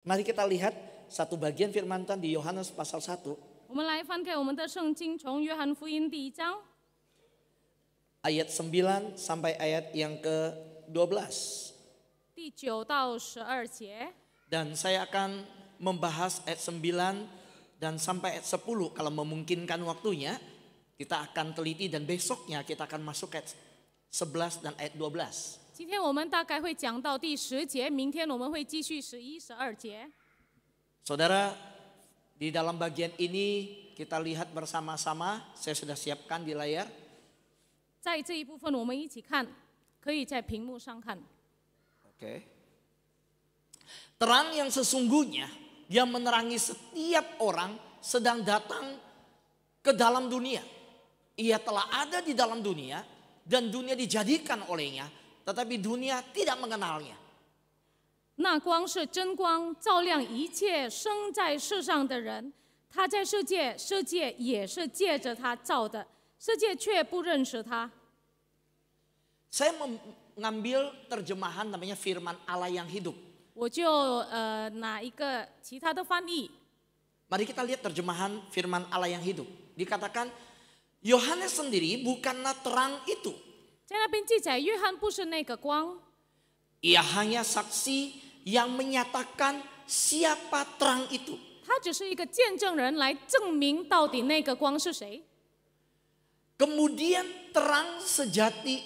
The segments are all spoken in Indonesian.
Mari kita lihat satu bagian firman Tuhan di Yohanes pasal 1. 我们来翻开我们的圣经，从约翰福音第1章 ayat 9 sampai ayat yang ke-12. 第9到12节。 Dan saya akan membahas ayat 9 dan sampai ayat 10 kalau memungkinkan waktunya. Kita akan teliti dan besoknya kita akan masuk ayat 11 dan ayat 12. 今天我们大概会讲到第10节，明天我们会继续11、12节。 Saudara, di dalam bagian ini kita lihat bersama-sama. Saya sudah siapkan di layar. 在这一部分我们一起看，可以在屏幕上看。 Oke. Terang yang sesungguhnya dia menerangi setiap orang sedang datang ke dalam dunia. Ia telah ada di dalam dunia dan dunia dijadikan olehnya, tetapi dunia tidak mengenalnya. 那光是真光，照亮一切生在世上的人。他在世界，世界也是借着他造的，世界却不认识他。 Saya mengambil terjemahan namanya firman Allah yang hidup. 我就拿一个其他的翻译。 Mari kita lihat terjemahan firman Allah yang hidup. Dikatakan Yohanes sendiri bukanlah terang itu. 在那边记载，约翰不是那个光， Ia hanya saksi yang menyatakan siapa terang itu. 他只是一个见证人，来证明到底那个光是谁。 Kemudian terang sejati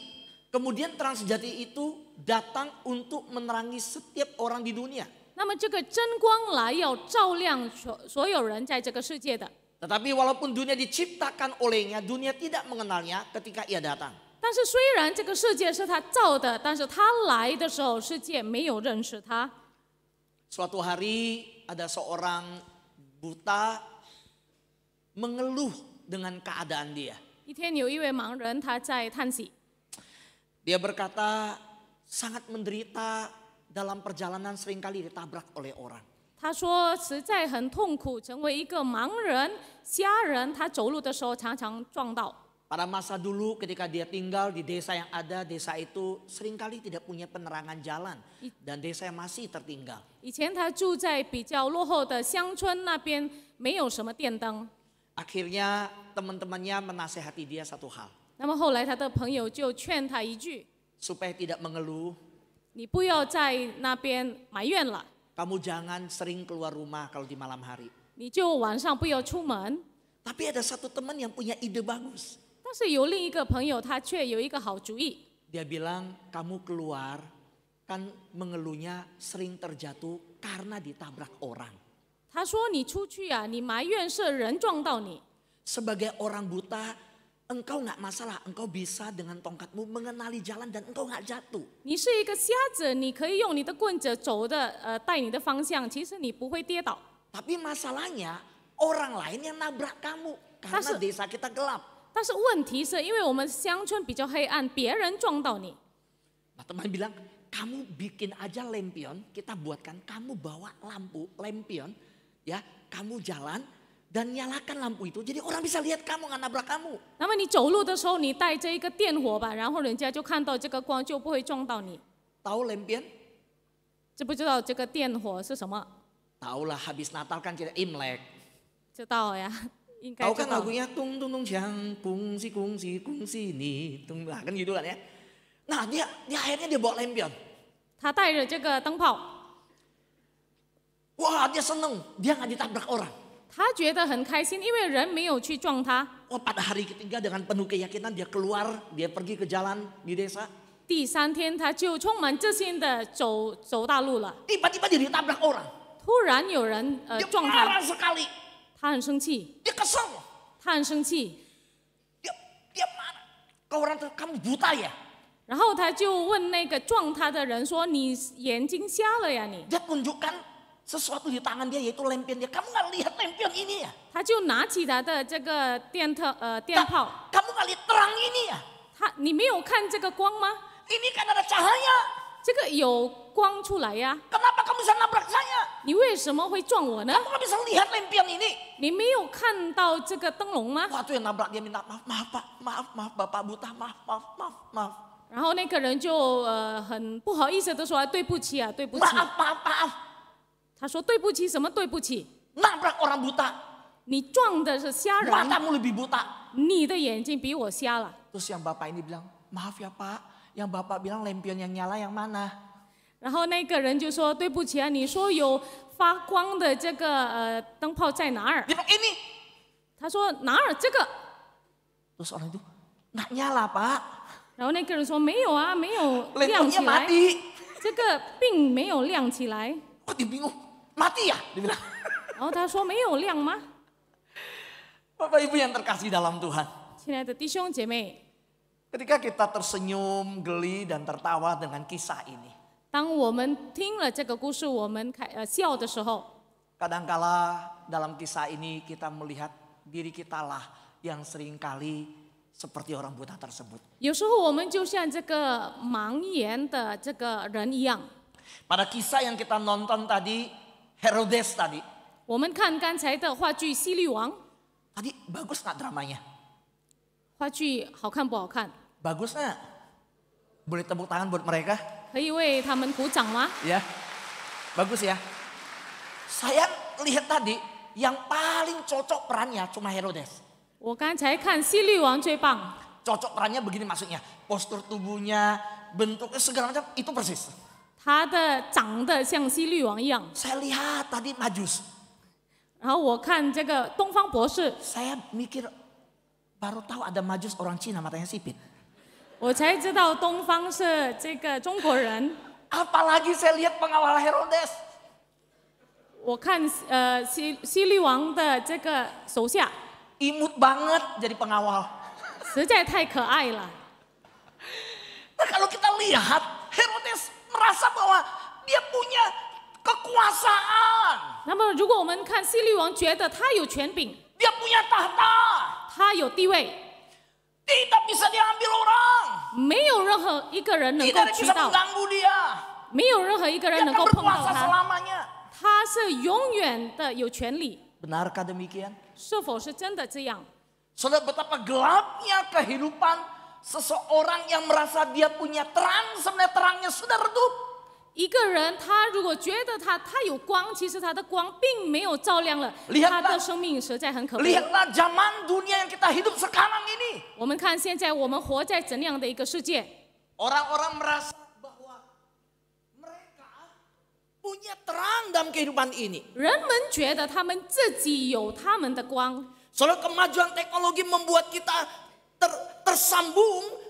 itu datang untuk menerangi setiap orang di dunia. 那么这个真光来要照亮所有人在这个世界的。 Tetapi walaupun dunia diciptakan olehnya, dunia tidak mengenalnya ketika ia datang. 但是虽然这个世界是他造的，但是他来的时候，世界没有认识他。 Suatu hari ada seorang buta mengeluh dengan keadaan dia. 一天有一位盲人，他在叹息， Dia berkata sangat menderita dalam perjalanan seringkali ditabrak oleh orang. 他说实在很痛苦，成为一个盲人、瞎人，他走路的时候常常撞到。 Pada masa dulu ketika dia tinggal di desa yang ada, desa itu seringkali tidak punya penerangan jalan. Dan desa yang masih tertinggal. 以前他住在比较落后的乡村那边，没有什么电灯。 Akhirnya teman-temannya menasehati dia satu hal. 那么后来他的朋友就劝他一句： Supaya tidak mengeluh, 你不要在那边埋怨了， kamu jangan sering keluar rumah kalau di malam hari. 你就晚上不要出门。 Tapi ada satu teman yang punya ide bagus. 但是有另一个朋友，他却有一个好主意。 Dia bilang, kamu keluar kan mengeluhnya sering terjatuh karena ditabrak orang. 他说：“你出去啊，你埋怨是人撞到你。 Sebagai orang buta, engkau nggak masalah. Engkau bisa dengan tongkatmu mengenali jalan dan engkau nggak jatuh. 你是一个瞎子，你可以用你的棍子走的，带你的方向，其实你不会跌倒。 Tapi masalahnya orang lain yang nabrak kamu karena desa kita gelap. 但是问题是因为我们乡村比较黑暗，别人撞到你。 Nah, teman bilang, kamu bikin aja lampion, kita buatkan, kamu bawa lampu lampion, ya, kamu jalan dan nyalakan lampu itu, jadi orang bisa lihat kamu nggak nabrak kamu. 那么你走路的时候，你带着一个电火吧，然后人家就看到这个光，就不会撞到你。 Tahu lampion? 知不知道这个电火是什么？ Tahu lah, habis Natal kan kita Imlek. 知道呀，应该 Tahu 知 kan 道。 lagunya tung tung tung siang, kungsi kungsi kungsi ni, tung, nah, kan gitu kan ya. Nah dia akhirnya dia bawa lampion. 他带着这个灯泡， Wah dia seneng, dia nggak ditabrak orang. 他觉得很开心，因为人没有去撞他。 Wah pada hari ketiga dengan penuh keyakinan dia keluar, dia pergi ke jalan di desa. 第3天，他就充满自信的走大路了。 Tiba-tiba dia ditabrak orang. 突然有人 Dia 撞 marah 他， sekali, 他很生气， dia kesel, 他很生气， dia marah. Kau orang kamu buta ya? 然后他就问那个撞他的人说：“你眼睛瞎了呀你？” Dia tunjukkan sesuatu di tangan dia yaitu lampion dia. Kamu nggak lihat lampion ini ya? 他就拿起他的这个电炮， Kamu nggak lihat terang ini ya? 你没有看这个光吗？ Ini kan ada cahaya. 这个有光出来呀， Kenapa kamu bisa nabrak saya? 你为什么会撞我呢？ Kamu nggak bisa lihat lampion ini? 你没有看到这个灯笼吗？ Waktu yang nabrak dia minta maaf, maaf pak, maaf bapak buta, maaf. 然后那个人就很不好意思的说：“对不起啊，对不起。” Maaf. 他说对不起，什么对不起？ Nabrak orang buta. 你撞的是瞎人， Matamu lebih buta. 你的眼睛比我瞎了。 Terus yang bapak ini bilang, maaf ya pak. Yang bapak bilang lampion yang nyala yang mana? 然后那个人就说对不起啊，你说有发光的这个灯泡在哪儿？ Dia bilang ini. 他说哪儿这个？ Terus orang itu, nggak nyala pak. 然后那个人说没有啊，没有亮 Lampionnya 起来， mati. 这个并没有亮起来。 Oh dia bingung, mati ya? Dia bilang. 然后他说没有亮吗？ Bapak ibu yang terkasih dalam Tuhan. 亲爱的弟兄姐妹， Ketika kita tersenyum, geli dan tertawa dengan kisah ini. 当我们听了这个故事，我们笑的时候， Kadangkala dalam kisah ini kita melihat diri kita lah yang seringkali seperti orang buta tersebut. 有时候我们就像这个盲眼的这个人一样。 Pada kisah yang kita nonton tadi, Herodes tadi. 我们看刚才的话剧《希律王》， Tadi bagus nggak dramanya? 话剧好看不好看？ Bagus nggak? Boleh tepuk tangan buat mereka? 可以为他们鼓掌吗？ Ya, bagus ya. Saya lihat tadi yang paling cocok perannya cuma Herodes. 我刚才看《希律王》最棒， Cocok perannya begini maksudnya, postur tubuhnya, bentuknya segala macam itu persis. 他的长得像希律王一样。 Saya lihat tadi Majus, 然后我看这个东方博士， saya mikir baru tahu ada Majus orang Cina matanya sipit. 我才知道东方是这个中国人。 Apalagi saya lihat pengawal Herodes. 我看希律王的这个手下 Imut banget jadi pengawal. 实在太可爱了。 Nah kalau kita lihat Herodes merasa bahwa dia punya kekuasaan. 那么如果我们看希律王，觉得他有权柄， Dia punya tahta. 他有地位， Tidak bisa diambil orang. 没有任何一个人能 Tidak 够 ada 取 bisa 到， mengganggu dia. 没有任何一个 Dia 人能 akan 够碰到 berkuasa 他， selamanya. 他是永远的有权利。 Benarkah demikian? 是否是真的这样？ Saudara, betapa gelapnya kehidupan seseorang yang merasa dia punya terang, sebenarnya terangnya sudah redup. 一个人他如果觉得他有光，其实他的光并没有照亮了， Lihatlah 他的生命实在很可悲。 Lihatlah zaman dunia yang kita hidup sekarang ini. 我们看现在我们活在怎样的一个世界？ Orang-orang merasa bahwa mereka punya terang dalam kehidupan ini. 人们觉得他们自己有他们的光， Soalnya kemajuan teknologi membuat kita tersambung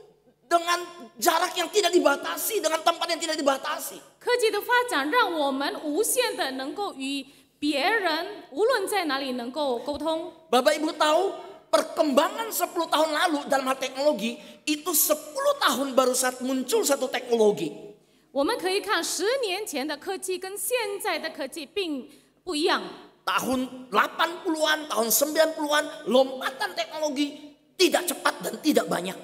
dengan jarak yang tidak dibatasi, dengan tempat yang tidak dibatasi. 科技的发展让我们无限的能够与别人无论在哪里能够沟通。 Bapak Ibu tahu perkembangan 10 tahun lalu dalam hal teknologi itu 10 tahun baru saat muncul satu teknologi. 我们可以看10年前的科技跟现在的科技并不一样。 Tahun 80-an, tahun 90-an, lompatan teknologi tidak cepat dan tidak banyak.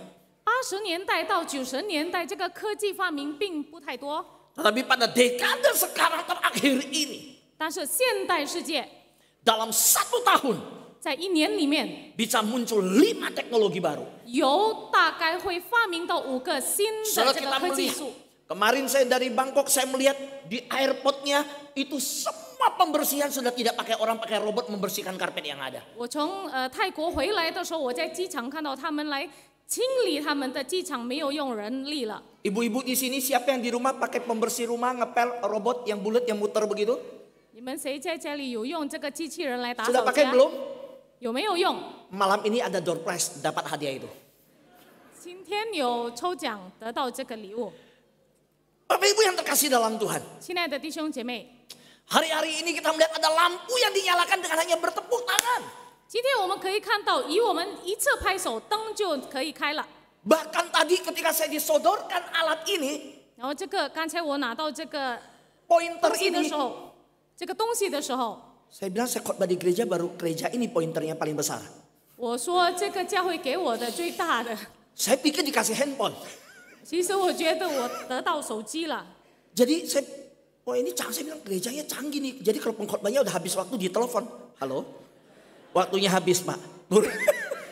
80年代到90年代，这个科技发明并不太多， Tetapi pada dekade sekarang terakhir ini, 但是现代世界 dalam 1 tahun 在1年里面 bisa muncul 5 teknologi baru. 有大概会发明到5个新的 Saudara 这个 kita 科技 melihat, 术。 kemarin saya dari Bangkok saya melihat di airportnya itu semua pembersihan sudah tidak pakai orang, pakai robot membersihkan karpet yang ada. 我从泰国回来的时候，我在机场看到他们来清理他们的机场，没有用人力了。 Ibu-ibu di sini siapa yang di rumah pakai pembersih rumah ngepel robot yang bulat yang muter begitu? 你们谁在家里有用这个机器人来打 Sudah 扫 pakai 家？ belum? 有没有用？ Malam ini ada door prize dapat hadiah itu. 今天有抽奖得到这个礼物。 Bapak Ibu yang terkasih dalam Tuhan. 亲爱的弟兄姐妹， Hari-hari ini kita melihat ada lampu yang dinyalakan dengan hanya bertepuk tangan. 今天我们可以看到，以我们一侧拍手，灯就可以开了。 Bahkan tadi ketika saya disodorkan alat ini, 然后这个刚才我拿到这个 pointer 东西的 ini, 时候，这个东西的时候， saya bilang saya khotbah di gereja baru gereja ini pointernya paling besar. 我说这个教会给我的最大的， Saya pikir dikasih handphone. 其实我觉得我得到手机了。 Jadi saya, oh ini canggih, saya bilang gerejanya canggih nih. Jadi kalau pengkhotbahnya udah habis waktu ditelepon. Halo, waktunya habis Pak.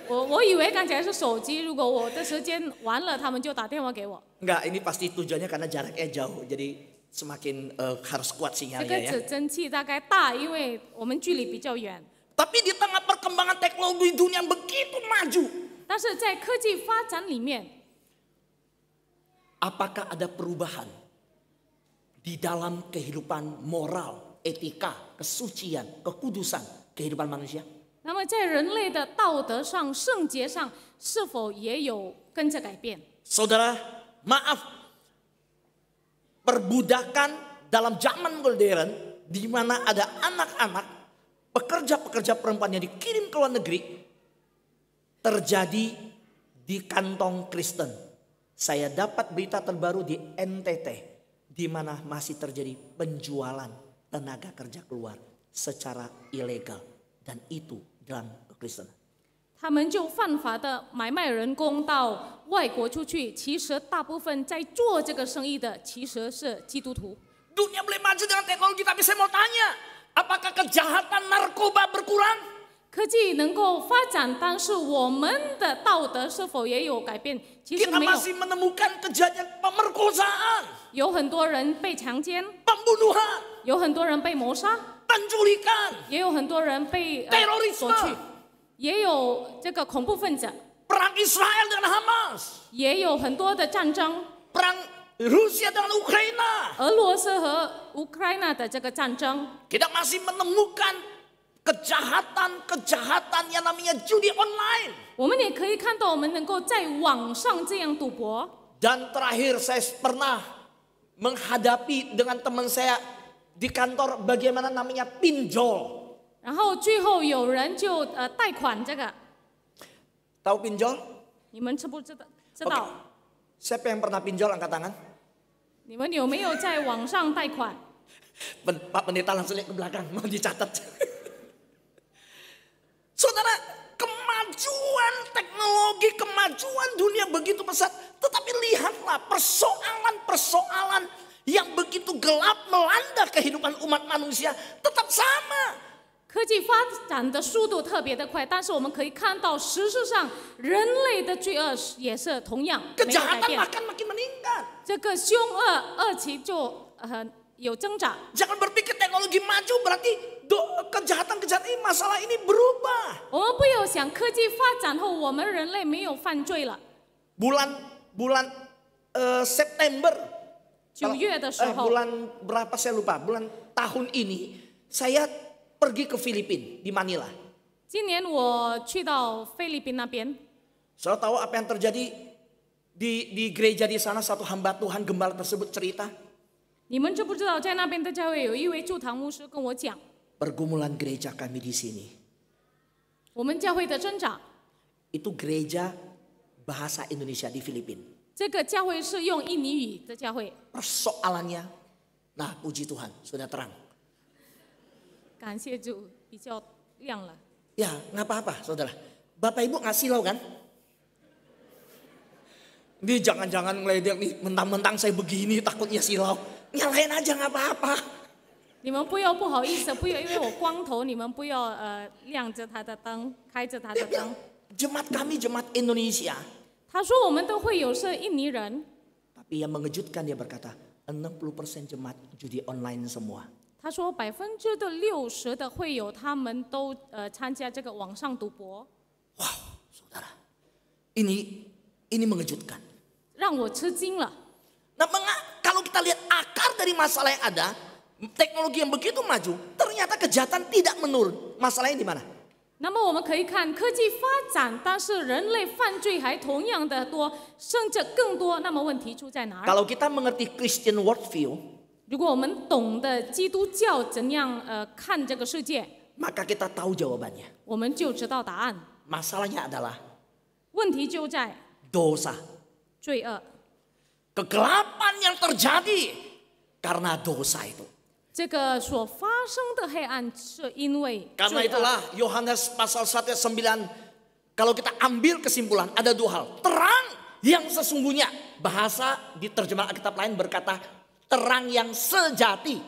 我以为刚才是手机，如果我的时间完了，他们就打电话给我。 Enggak, ini pasti tujuannya karena jaraknya jauh. Jadi semakin harus kuat 这 sinyalnya 个 ya. 指针器大概大，因为我们距离比较远。 Tapi di tengah perkembangan teknologi dunia yang begitu maju, 但是在科技发展里面， apakah ada perubahan di dalam kehidupan moral, etika, kesucian, kekudusan kehidupan manusia? 那么在人类的道德上、圣洁上，是否也有跟着改变？ Saudara, maaf, perbudakan dalam zaman modern di mana ada anak-anak, pekerja-pekerja perempuan yang dikirim ke luar negeri, terjadi di kantong Kristen. Saya dapat berita terbaru di NTT, di mana masih terjadi penjualan tenaga kerja keluar secara ilegal, dan itu dalam kekristenan. 他们就犯法的买卖人工到外国出去，其实大部分在做这个生意的其实是基督徒。 Dunia boleh maju dengan teknologi, tapi saya mau tanya, apakah kejahatan narkoba berkurang? 科技能够发展，但是我们的道德是否也有改变？其实 Kita 没有， masih menemukan kejadian pemerkosaan, 有很多人被强奸， pembunuhan, 有很多人被谋杀， penculikan, 也有很多人被 terorisme, 夺去，也有这个恐怖分子， perang Israel dengan Hamas, 也有很多的战争， perang Rusia dengan Ukraina. 俄罗斯和乌克兰的这个战争， Kita masih menemukan kejahatan yang namanya judi online. 我们也可以看到，我们能够在网上这样赌博。 Dan terakhir saya pernah menghadapi dengan teman saya di kantor bagaimana namanya pinjol. 然后最后有人就贷款这个， Tahu pinjol? 你们知不知道？知 Oke. 道？ Siapa yang pernah pinjol angkat tangan? 你们有没有在网上贷款？ Pak Pendeta langsung lihat ke belakang, mau dicatat. Saudara, kemajuan teknologi, kemajuan dunia begitu pesat. Tetapi lihatlah persoalan-persoalan yang begitu gelap melanda kehidupan umat manusia tetap sama. 科技发展的速度特别的快，但是我们可以看到，实质上人类的罪恶也是同样没有改 Kejahatan 变。 bahkan makin meningkat. 这个凶恶期就有增长。 Jangan berpikir teknologi maju berarti kejahatan-kejahatan ini, masalah ini berubah. 我们不要想科技发展后，我们人类没有犯罪了。 Bulan September 9月的时候， bulan berapa saya lupa, bulan tahun ini saya pergi ke Filipina di Manila. 今年我去到菲律宾那边， Saudara tahu apa yang terjadi di gereja di sana? Satu hamba Tuhan gembala tersebut cerita, 你们知不知道，在那边的教会有一位驻堂牧师跟我讲， pergumulan gereja kami di sini 我们教会的增长， itu gereja bahasa Indonesia di Filipina. 这个教会是用印尼语的教会。 Persoalannya, nah puji Tuhan sudah terang. 感谢主，比较亮了。 Ya nggak apa-apa saudara. Bapak Ibu nggak silau kan? Ini jangan-jangan ngeledek nih, mentang-mentang saya begini takutnya silau. Nyalain aja nggak apa-apa. 你们不要不好意思，不要因为我光头，你们不要亮着他的灯，开着他的灯。 Jemaat kami, jemaat Indonesia. 他说我们的会友是印尼人， Tapi yang mengejutkan dia berkata, 60% jemaat judi online semua. 他说60%的会友他们都参加这个网上赌博， Wow, saudara. Ini mengejutkan. 让我吃惊了。 Nah, kalau kita lihat akar dari masalah yang ada, teknologi yang begitu maju, ternyata kejahatan tidak menurun. Masalahnya di mana? 那么我们可以看科技发展，但是人类犯罪还同样的多，甚至更多。那么问题出在哪儿？ Kalau kita mengerti Christian worldview, 如果我们懂得基督教怎样看这个世界， maka kita tahu jawabannya. 我们就知道答案。 Masalahnya adalah 问题就在 dosa. 罪恶。 Kegelapan yang terjadi karena dosa itu. 这个所发生的黑暗是因为 Karena 罪恶。 itulah Yohanes pasal 1 ayat 9, kalau kita ambil kesimpulan ada dua hal. Terang yang sesungguhnya, bahasa di terjemahan Alkitab lain berkata terang yang sejati.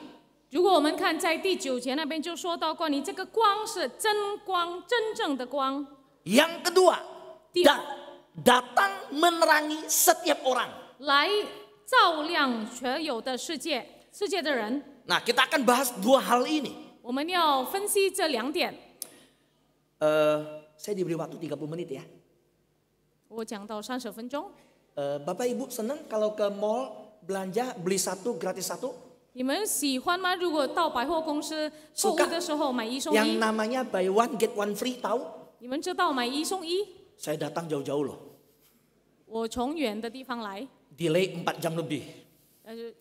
如果我们看在第9节那边就说到关于这个光是真光，真正的光。 Yang kedua, Tidak. datang menerangi setiap orang. 来照亮全有的世界。世界的人。 Nah, kita akan bahas dua hal ini. 我们要分析这2点。 Saya diberi waktu 30 menit ya. 我讲到30分钟。 Bapak Ibu senang kalau ke mall belanja beli satu gratis satu? 你们喜欢吗？如果到百货公司购物的时候买1送 Yang 1， namanya buy one get one free tahu? 你们知道买1送1？ Saya datang jauh-jauh loh. 我从远的地方来， Delay 4 jam lebih.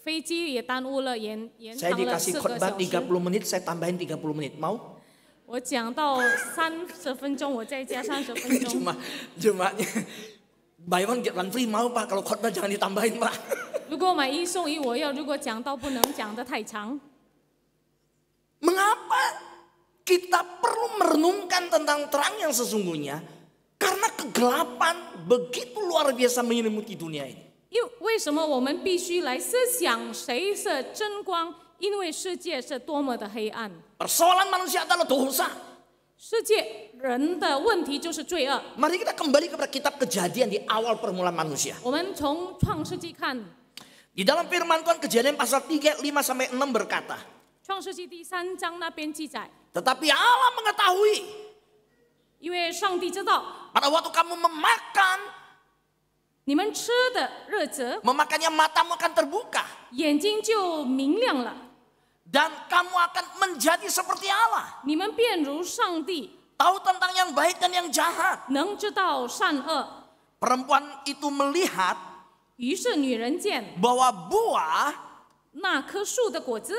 飞机也耽误了，延 Saya 长了 dikasih 4个 khotbah 小时。 30 menit, saya tambahin 30 menit. Mau? 我讲到30分钟，我再加30分钟。 Cuma buy one get one free mau Pak, kalau khotbah jangan ditambahin Pak. 如果买1送1，我要如果讲到不能讲得太长。 Mengapa kita perlu merenungkan tentang terang yang sesungguhnya? Karena kegelapan begitu luar biasa menyelimuti dunia ini. 为什么我们必须来思想谁是真光？因为世界是多么的黑暗。 Persoalan manusia adalah dosa. 世界人的问题就是罪恶。 Mari kita kembali kepada kitab Kejadian di awal permulaan manusia. 我们从创世纪看， Di dalam firman Tuhan Kejadian pasal 3, 5 sampai 6 berkata, 创世纪第3章那边记载， tetapi Allah mengetahui 因为上帝知道 pada waktu kamu memakan, 你们吃的日子， memakannya matamu akan terbuka 眼睛就明亮了， dan kamu akan menjadi seperti Allah, 你们便如上帝， tahu tentang yang baik dan yang jahat. 能知道善恶。 Perempuan itu melihat 于是女人见 bahwa buah 那棵树的果子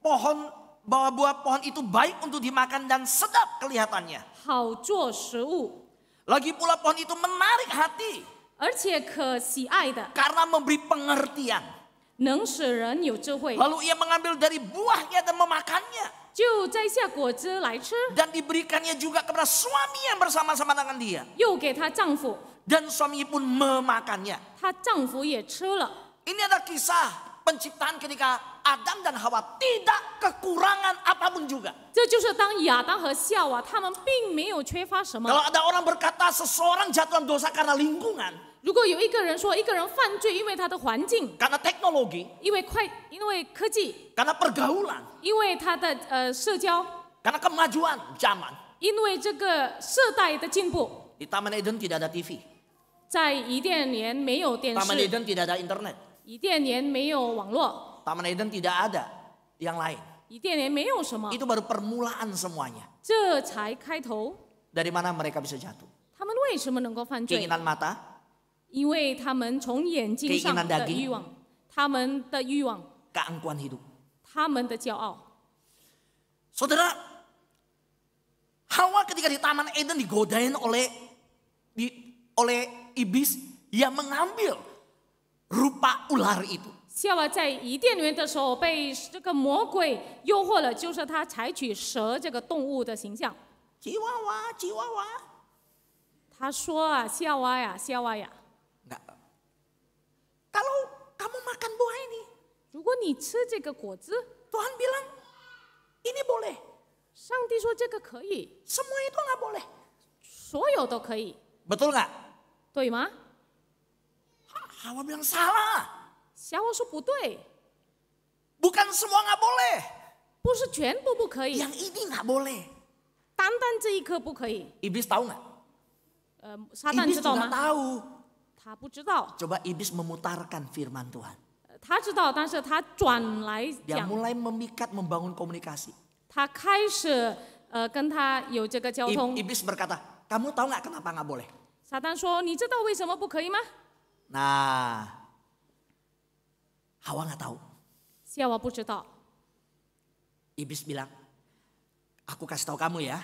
bahwa buah pohon itu baik untuk dimakan dan sedap kelihatannya. 好做食物， Lagi pula pohon itu menarik hati 而且可喜爱的， karena memberi pengertian. 能使人有智慧。 Lalu ia mengambil dari buahnya dan memakannya. 就摘下果子来吃， Dan diberikannya juga kepada suami yang bersama-sama dengan dia. 又给她丈夫， Dan suami pun memakannya. 她丈夫也吃了。 Ini adalah kisah penciptaan ketika Adam dan Hawa tidak kekurangan apapun juga. 这就是当亚当和夏娃他们并没有缺乏什么。 Kalau ada orang berkata seseorang jatuh dalam dosa karena lingkungan, 如果有一个人说一个人犯罪，因为他的环境， karena teknologi, 因为科技， karena pergaulan, 因为他的社交， karena kemajuan zaman. 因为这个世代的进步， Di Taman Eden tidak ada TV. 在伊甸园没有电 Taman 视， Eden tidak ada internet. 伊甸园没有网络， Taman Eden tidak ada yang lain. 伊甸园没有什么， Itu baru permulaan semuanya. 这才开头。 Dari mana mereka bisa jatuh? 他们为什么能够犯罪？ Keinginan mata, 因为他们从眼睛上 Keinginan 的 daging 欲望，他们的欲望， keangkuhan hidup. 他们的骄傲。 Saudara, Hawa ketika di Taman Eden digodain oleh iblis yang mengambil rupa ular itu. 夏娃在伊甸园的时候被这个魔鬼诱惑了，就是他采取蛇这个动物的形象。 Chihuahua, Chihuahua. 他说啊，夏娃呀，夏娃呀， Enggak. Kalau kamu makan buah ini, 如果你吃这个果子， Tuhan bilang ini boleh. 上帝说这个可以， Semua itu nggak boleh. 所有都可以， Betul nggak? 对吗？ Hawa bilang salah. 夏娃说不对， Bukan semua nggak boleh. 不是全部不可以， Yang ini nggak boleh. 单单这一颗不可以。 Iblis tahu nggak? 撒旦 Iblis 知道 juga 吗？ tahu. 他不知道， Coba iblis memutarkan firman Tuhan. 他知道，但是他转来 Dia 讲， mulai memikat membangun komunikasi. 他开始跟他有这个交通。 Iblis berkata, kamu tahu nggak kenapa nggak boleh? 撒旦说：“你知道为什么不可以吗 Nah, Hawa nggak tahu. 夏娃不知道。 Iblis bilang, aku kasih tahu kamu ya.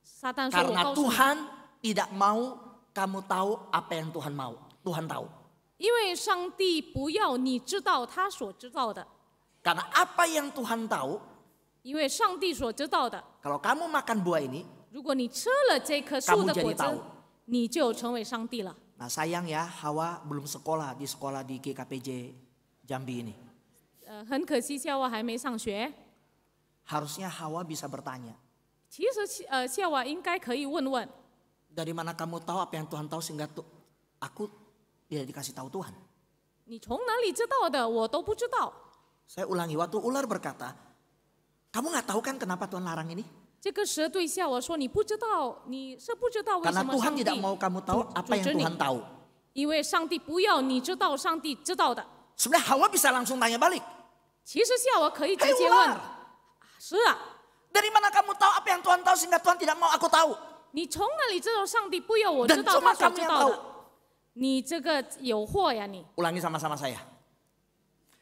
撒旦说：“我 Karena 告诉你， Tuhan tidak mau kamu tahu apa yang Tuhan mau. Tuhan tahu. 因为上帝不要你知道他所知道的， Karena apa yang Tuhan tahu, 因为上帝所知道的， kalau kamu makan buah ini, 如果你吃了这棵树的 Kamu 果 jadi 子 tahu， 你就成为上帝了。 nah sayang ya Hawa belum sekolah di GKPJ Jambi ini. 很可惜，夏娃还没上学。 Harusnya Hawa bisa bertanya, 其实夏娃应该可以问问， dari mana kamu tahu apa yang Tuhan tahu sehingga aku tidak dikasih tahu Tuhan. 你从哪里知道的？我都不知道。Saya ulangi, waktu ular berkata, kamu nggak tahu kan kenapa Tuhan larang ini? 这个蛇对夏娃说：“你不知道，你是不知道为 Karena 什么 Tuhan 上帝 tidak mau kamu tahu apa yang 阻止你， Tuhan tahu. 因为上帝不要你知道上帝知道的。 Sebenarnya Hawa bisa langsung tanya balik. 其实夏娃可以直 Hei 接问 ular,：“ 是啊， dari mana kamu tahu apa yang Tuhan tahu sehingga Tuhan tidak mau aku tahu? 你从哪里知道上帝不要我知 Dan 道 cuma 他所 kamu 知 yang 道 tahu. 的？你这个有祸呀你！ Ulangi sama-sama saya.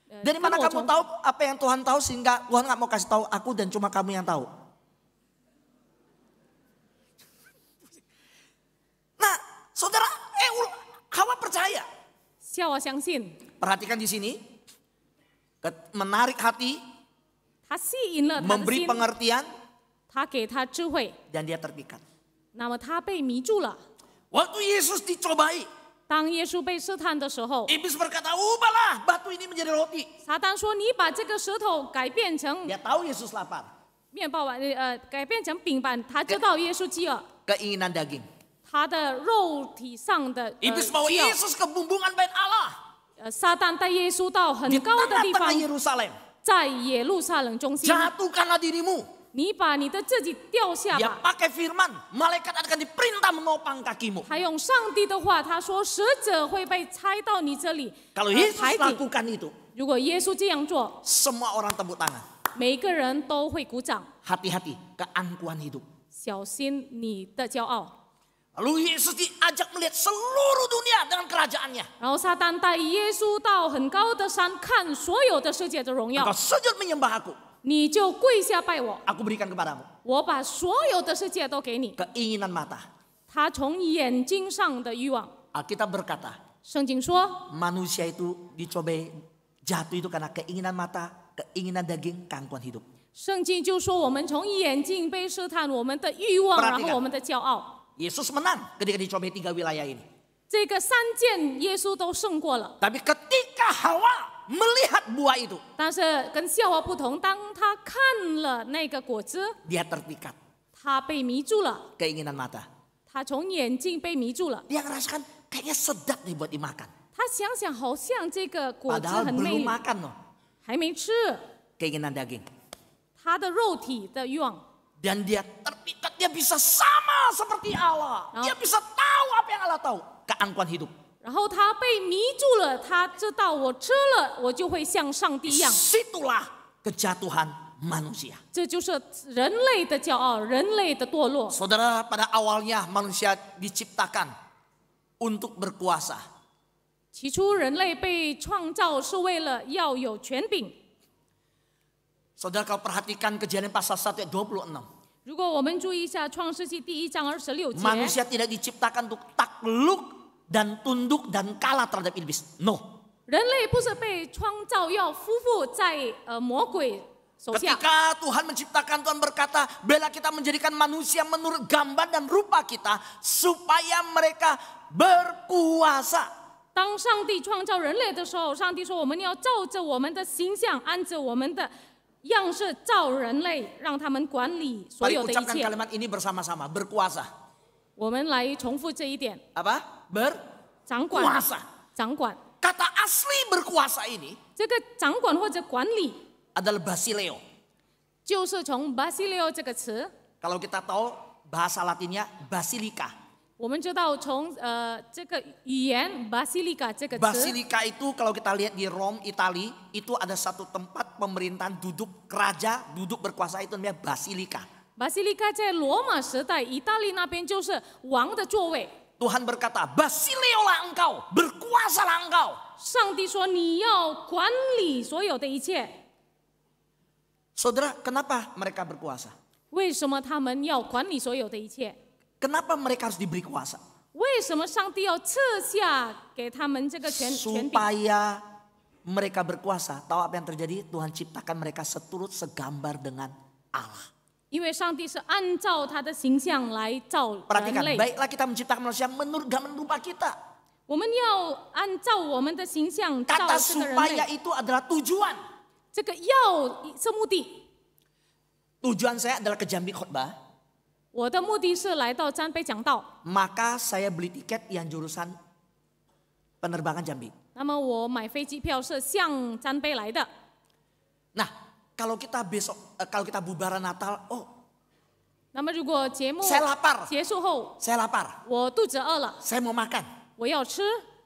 呃 Dari 跟 mana 我 kamu 从 tahu apa yang Tuhan tahu sehingga Tuhan nggak mau kasih tahu aku dan cuma kamu yang tahu? Nah, saudara, Hawa percaya. 夏娃相信， Perhatikan di sini, menarik hati, 他吸引了他的 memberi 心， pengertian, 他给他智慧， dan dia terpikat. 那么他被迷住了。 Waktu Yesus dicobai, 当耶稣被试探的时候， iblis berkata, ubahlah batu ini menjadi roti. 撒旦说：“你把这个石头改变成 Dia tahu Yesus lapar, 面包板，改变成饼板。”他知道耶稣饥饿， keinginan daging. 他的肉体上的 Iblis bawa 需要。 Yesus ke bumbungan bait Allah 撒旦带耶稣到很 di 高的地 tengah-tengah 方， Yerusalem. 在耶路撒冷中心， Jatuhkanlah dirimu. 你把你的自己掉下 Dia 吧。 pakai firman, malaikat akan diperintah menopang kakimu. 他用上帝的话，他说使者会被拆到你这里， Kalau Yesus 海底。 lakukan itu, 如果耶稣这样做， semua orang tepuk tangan. 每个人都会鼓掌。 Hati-hati, keangkuhan hidup. 小心你的骄傲。 Lalu Yesus diajak melihat seluruh dunia dengan kerajaannya. 然后撒旦带耶稣到很高的山，看所有的世界的荣耀 Engkau，sujud menyembah aku, 你就跪下拜我， aku berikan kepadamu. 我把所有的世界都给你。 Keinginan mata. 他从眼睛上的欲望， Alkitab berkata, 圣经说， manusia itu dicobai jatuh itu karena keinginan mata, keinginan daging, keangkuhan hidup. 圣经就说我们从眼睛被试探，我们的欲望， Perhatikan. 然后我们的骄傲。 Yesus menang ketika dicobai 3 wilayah ini. 这个三件耶稣都胜过了， Tapi ketika Hawa melihat buah itu, 但是跟夏娃不同，当他看了那个果子， dia terpikat. 他被迷住了， Keinginan mata. 他从眼睛被迷住了。 Dia ngerasakan kayaknya sedap nih buat dimakan. 他想想，好像这个果子 Padahal 很美 belum 丽， makan loh. 还没吃， Keinginan daging. 他的肉体的欲望， Dan dia terpikat, dia bisa sama seperti Allah. Dia bisa tahu apa yang Allah tahu. Keangkuhan hidup. 然后他被迷住了，他知道我吃了，我就会像上帝一样。 Situlah kejatuhan manusia. 这就是人类的骄傲，人类的堕落。 Saudara, pada awalnya manusia diciptakan untuk berkuasa. 起初，人类被创造是为了要有权柄。 Saudara, kalau perhatikan Kejadian pasal 1 ayat 26. 如果我们注意一下《创世纪》第1章26节， Manusia tidak diciptakan untuk takluk dan tunduk dan kalah terhadap iblis. No. 人类不是被创造要夫妇在魔鬼手下。 Ketika Tuhan menciptakan, Tuhan berkata, bela kita menjadikan manusia menurut gambar dan rupa kita supaya mereka berkuasa. 当上帝创造人类的时候，上帝说我们要照着我们的形象，按着我们的样式造人类，让他们管理所 Mari 有的一 ucapkan 切。 kalimat ini bersama-sama, berkuasa. 我们来重复这一点： Apa? 掌管， Berkuasa. 掌管。 Kata asli berkuasa ini 这个掌管或者管理， adalah basileo. 就是从 basileo 这个词， Kalau kita tahu bahasa Latinnya basilica. 我们知道从这个语言 basilica 这个词， Basilica itu kalau kita lihat di Rome, Itali, itu ada satu tempat pemerintahan duduk raja, duduk berkuasa itu namanya basilica. basilica 在罗马时代，意大利那边就是王的座位。 Tuhan berkata, basileolah engkau, berkuasalah engkau. 上帝说你要管理所有的一切。 Saudara, kenapa mereka berkuasa? 为什么他们要管理所有的一切？ Kenapa mereka harus diberi kuasa? 为什么上帝要赐下给他们这个权柄？ Supaya mereka berkuasa. Tahu apa yang terjadi? Tuhan ciptakan mereka seturut segambar dengan Allah. 因为上帝是按照他的形象来造人 Perhatikan, 类， baiklah kita menciptakan manusia menurut gambar rupa kita. 我们要按照我们的形象造 Kata 这个人 supaya 类。 itu adalah tujuan. 这个要是目的， Tujuan saya adalah ke Jambi khotbah. 我的目的是来到詹杯讲道， Maka saya beli tiket yang jurusan penerbangan Jambi. 那么我买飞机票是向詹杯来的。Nah, kalau kita kalau kita bubaran Natal, oh, 那么如果节目 saya lapar, 结束后， saya lapar, 我肚子饿了， saya mau makan. 我要吃，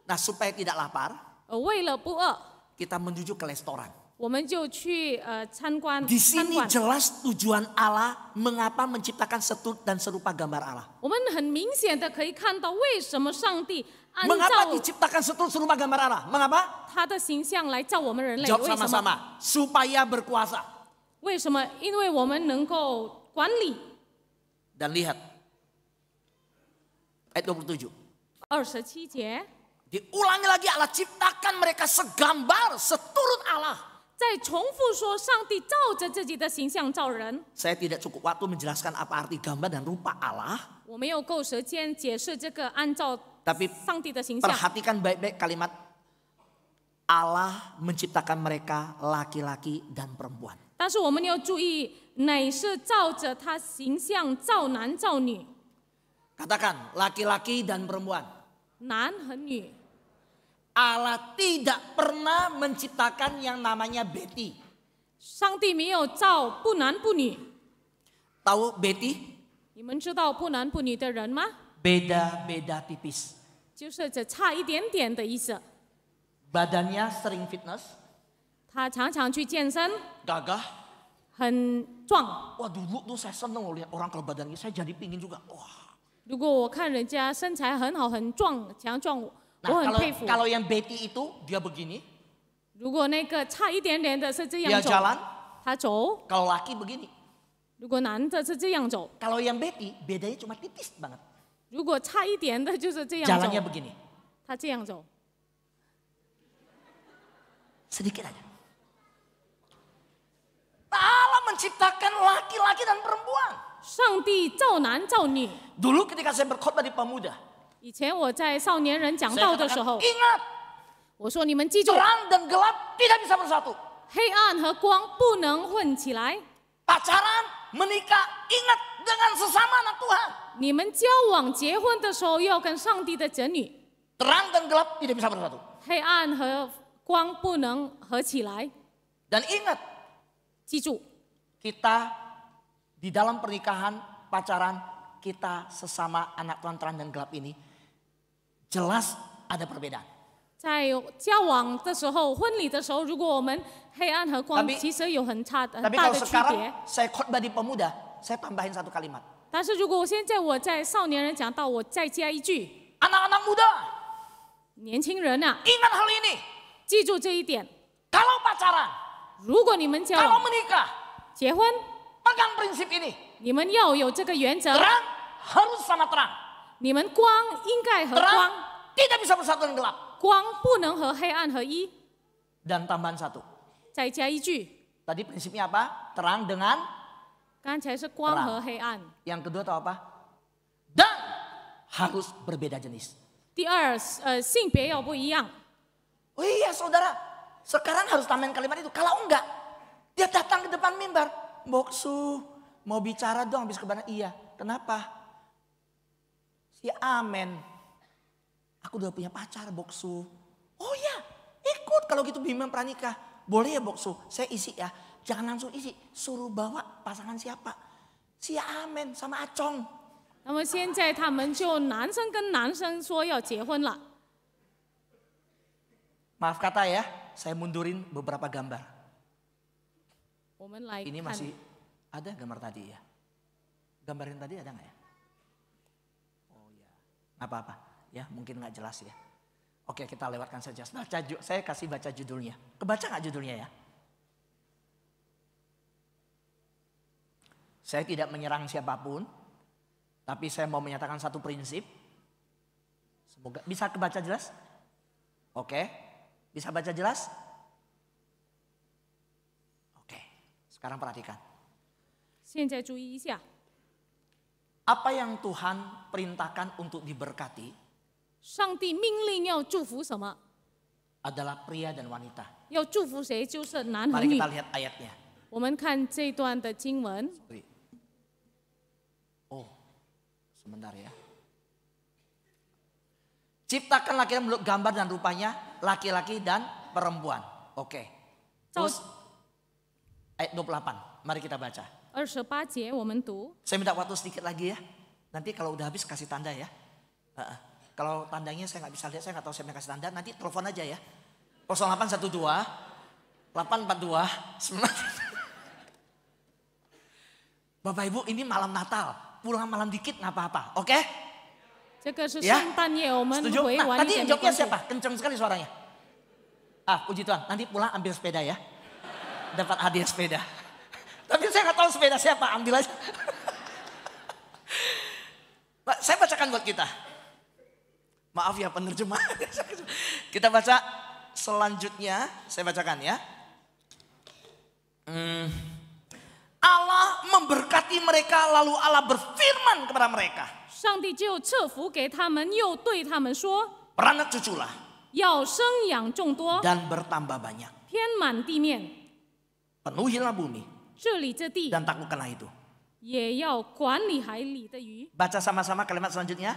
Nah, supaya tidak lapar, 为了不饿， kita menuju ke restoran. 我们就去参观 Di 餐 sini 馆。 jelas tujuan Allah mengapa menciptakan setut dan serupa gambar Allah. 我们很明显的可以看到，为什么上帝按 Mengapa 照 diciptakan setut serupa gambar Allah? Mengapa? 他的形象来造我们人类？ Jawab 为什么？ sama-sama. Supaya berkuasa. 为什么？因为我们能够管理。 Dan lihat. Ayat 27. 27节， Diulangi lagi Allah ciptakan mereka segambar, seturut Allah. 再重复说，上帝照着自己的形象造人。 Saya tidak cukup waktu menjelaskan apa arti gambar dan rupa Allah. 我没有够时间解释这个按照 Tapi 上帝的形象。 perhatikan baik-baik kalimat Allah menciptakan mereka laki-laki dan perempuan. 但是我们要注意，乃是照着他形象造男造女， Katakan laki-laki dan perempuan. 男和女。 Allah tidak pernah menciptakan yang namanya Betty. 上帝没有造不男不女。 Tahu Betty? 你们知道不男不女的人吗？ Beda-beda tipis. 就是只差一点点的意思。 Badannya sering fitness, 他常常去健身， gagah. 很壮。 Wah dulu tuh saya seneng loh lihat orang kalau badannya, saya jadi pingin juga. Wah. 如果我看人家身材很好、很壮、强壮，我 Nah 很佩服。 kalau yang Betty itu dia begini, 如果那个差一点点的是这 dia 样走， jalan. 他走； Kalau laki begini. 如果男的是这样走， Kalau yang Betty bedanya cuma tipis banget. 如果差一点的就是这样 Jalannya 走， begini, 他这样走。 sedikit aja. Allah menciptakan laki-laki dan perempuan. 上帝造男造女。 Dulu ketika saya berkhotbah di Pemuda, 以前我在少年人讲 saya 道的 katakan, 时候， ingat 我说你们记住， terang dan gelap tidak bisa bersatu. 黑暗和光不能混起来。 Pacaran, menikah, ingat dengan sesama anak Tuhan. 你们交往结婚的时候要跟上帝的子女， Terang dan gelap tidak bisa bersatu. 黑暗和光不能合起来。 Dan ingat, 记住， kita di dalam pernikahan, pacaran, kita sesama anak Tuhan terang dan gelap ini jelas ada perbedaan. 在交往的时候、婚礼的时候，如果我们黑暗和光 Tapi- 其实有很 Tapi 大 kalau 的区 sekarang 别。 saya khotbah di Pemuda, saya tambahin satu kalimat. 但是如果现在我在少年人讲到，我再加一句： Anak-anak muda, 年轻人啊， ingat hal ini. 记住这一点。 Kalau pacaran, 如果你们交 kalau 往、 menikah, 结婚， pegang prinsip ini. 你们要有这个原则， Terang harus sama terang. 你们光应该和 Terang 光， tidak bisa bersatu dengan gelap. 光不能和黑暗合一。 Dan tambahan satu. 再加一句， Tadi prinsipnya apa? Terang dengan 刚才是光和黑暗。 yang kedua tahu apa? Dan harus berbeda jenis. 第二，性别要不一样。 Oh iya saudara, sekarang harus tambahin kalimat itu. Kalau enggak, dia datang ke depan mimbar. Boksu, mau bicara dong habis kebenaran. Iya, kenapa? Si Amen. Aku udah punya pacar Boksu. Oh iya, ikut kalau gitu bimbingan pranikah. Boleh ya Boksu, saya isi ya. Jangan langsung isi, suruh bawa pasangan siapa. Si Amen sama Acong. 那么现在他们就男生跟男生说要结婚了。 Maaf kata ya, saya mundurin beberapa gambar. 我们来 Ini 看， masih ada gambar tadi ya. Gambar yang tadi ada nggak ya? Oh ya, nggak apa-apa. Ya mungkin nggak jelas ya. Oke kita lewatkan saja. Saya kasih baca judulnya. Kebaca nggak judulnya ya? Saya tidak menyerang siapapun, tapi saya mau menyatakan satu prinsip. Semoga bisa kebaca jelas. Oke, bisa baca jelas? Oke, sekarang perhatikan. 现在注意一下， Apa yang Tuhan perintahkan untuk diberkati 上帝命令要祝福什么？ adalah pria dan wanita. 要祝福谁？就是男和 Mari 女 kita。lihat ayatnya. 我们看这段的经文， Sorry. Oh, sebentar ya. Ciptakan laki-laki menurut gambar dan rupanya, laki-laki dan perempuan. Oke. 造 Terus ayat 28. Mari kita baca. 28节我们读。 Saya minta waktu sedikit lagi ya. Nanti kalau udah habis kasih tanda ya. Kalau tandanya saya nggak bisa lihat, saya nggak tahu siapa yang kasih tanda. Nanti telepon aja ya. 0812 842 9. Bapak Ibu, ini malam Natal. Pulang malam dikit nggak apa-apa, oke? 这个是 Ya? 圣诞夜，我们 Setuju? 回 Nah, 晚一 tadi 点 yang 没 jawabnya 关系。 siapa? Kenceng sekali suaranya. Puji Tuhan. Nanti pulang ambil sepeda ya. Dapat hadiah sepeda. Tapi saya nggak tahu sepeda siapa, ambil aja. Pak, saya bacakan buat kita. Maaf ya penerjemah. Kita baca selanjutnya. Saya bacakan ya. Allah memberkati mereka, lalu Allah berfirman kepada mereka. 上帝就赐福给他们，又对他们说 Beranak cuculah 要生养众多， dan bertambah banyak. 遍满地面， Penuhilah bumi 治理这地， dan taklukkanlah itu. 也要管理海里的鱼。 Baca sama-sama kalimat selanjutnya.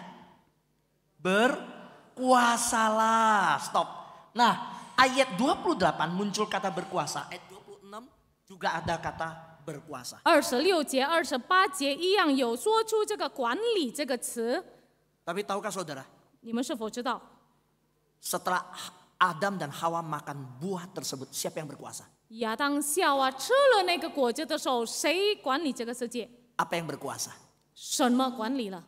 Berkuasalah. Stop. Nah, ayat 28 muncul kata berkuasa. Ayat 26 juga ada kata berkuasa. 26节、28节一样有说出这个管理这个词， Tapi tahukah saudara, 你们是否知道？ setelah Adam dan Hawa makan buah tersebut, siapa yang berkuasa? 亚当夏娃吃了那个果子的时候，谁管理这个世界？ Apa yang berkuasa? 什么管理了？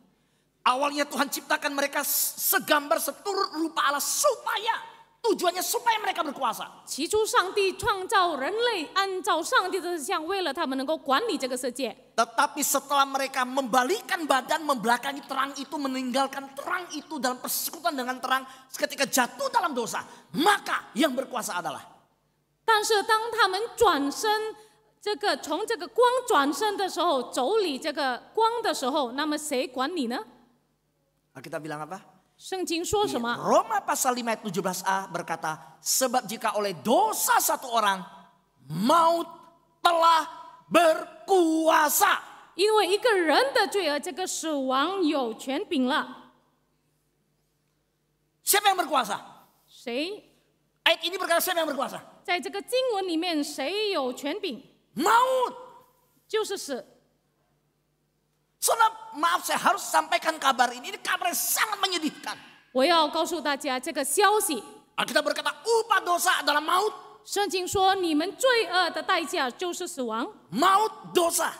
Awalnya Tuhan ciptakan mereka segambar seturut rupa Allah tujuannya supaya mereka berkuasa. 起初，上帝创造人类，按照上帝的像，为了他们能够管理这个世界。 Tetapi setelah mereka membalikan badan, membelakangi terang itu, meninggalkan terang itu dalam persekutuan dengan terang, ketika jatuh dalam dosa, maka yang berkuasa adalah 但是当他们转身，从这个光转身的时候，走理这个光的时候，那么谁管理呢？ kita bilang apa? 圣经说什么？ Roma pasal 5 ayat 17a berkata, sebab jika oleh dosa satu orang, maut telah berkuasa. 因为一个人的罪恶，这个死亡有权柄了。 Siapa yang berkuasa? 谁？ Ayat ini berkata siapa yang berkuasa? 在这个经文里面，谁有权柄？ Maut. 就是死。 Saudara, maaf saya harus sampaikan kabar ini kabar yang sangat menyedihkan. 我要告诉大家这个消息。 Kita berkata upah dosa adalah maut. 圣经说，你们罪恶的代价就是死亡。 Maut dosa.